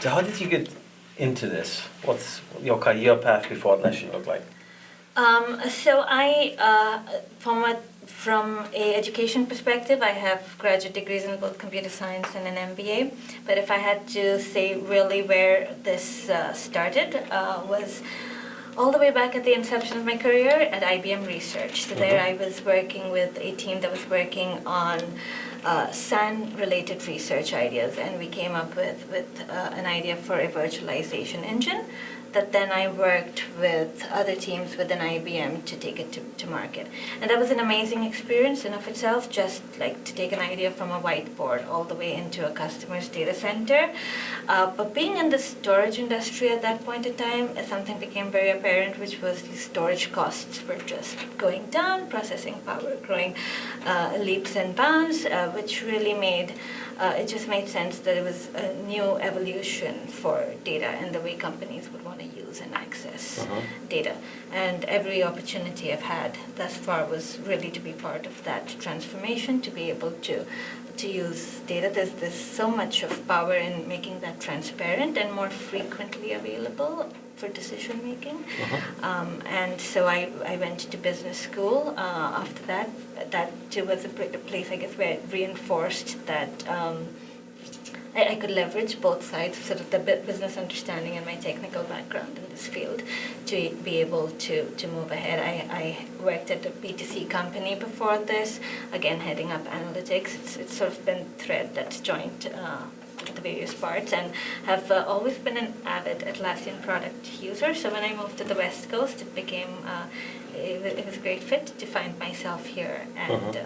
So how did you get into this? What's your career path before Atlassian look like? So from a education perspective, I have graduate degrees in both computer science and an MBA. But if I had to say really where this started, was all the way back at the inception of my career at IBM Research. So there I was working with a team that was working on SAN-related research ideas, and we came up with an idea for a virtualization engine that then I worked with other teams within IBM to take it to market. And that was an amazing experience in of itself, just like to take an idea from a whiteboard all the way into a customer's data center. But being in the storage industry at that point in time, something became very apparent, which was the storage costs were just going down, processing power growing leaps and bounds, which really made it just made sense that it was a new evolution for data and the way companies would want to use and access data. And every opportunity I've had thus far was really to be part of that transformation, to be able to use data. There's so much of power in making that transparent and more frequently available for decision making. And so I went to business school after that. That too was a place, I guess, where it reinforced that I could leverage both sides, sort of the business understanding and my technical background in this field, to be able to move ahead. I worked at a B2C company before this, again heading up analytics. It's sort of been a thread that's joined the various parts, and have always been an avid Atlassian product user. So when I moved to the West Coast, it became it was a great fit to find myself here and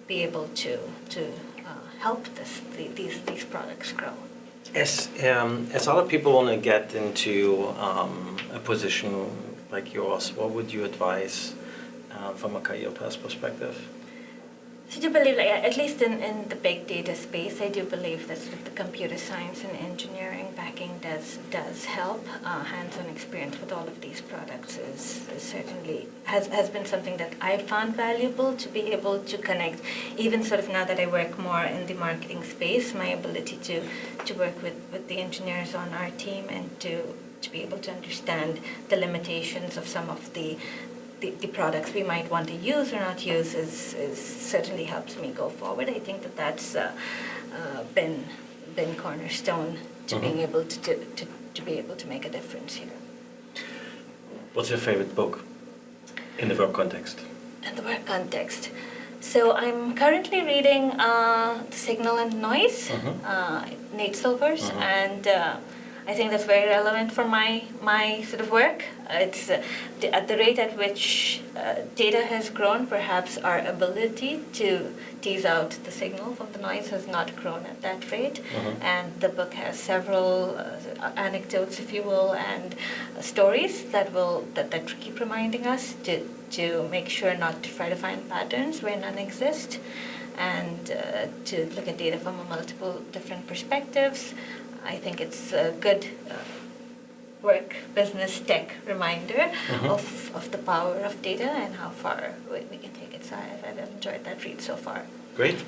be able to help these products grow. As other people want to get into a position like yours, what would you advise from a career path perspective? So I do believe, at least in the big data space, I do believe that sort of the computer science and engineering backing does help. Hands-on experience with all of these products is certainly has been something that I found valuable, to be able to connect. Even sort of now that I work more in the marketing space, my ability to work with the engineers on our team and to be able to understand the limitations of some of the products we might want to use or not use is certainly helps me go forward. I think that's been cornerstone to being able to be able to make a difference here. What's your favorite book in the work context? In the work context. So I'm currently reading The Signal and Noise, Nate Silver's, and I think that's very relevant for my sort of work. It's at the rate at which data has grown, perhaps our ability to tease out the signal from the noise has not grown at that rate. And the book has several anecdotes, if you will, and stories that keep reminding us to make sure not to try to find patterns where none exist, and to look at data from multiple different perspectives. I think it's a good work, business, tech reminder of the power of data and how far we can take it. So I've enjoyed that read so far. Great.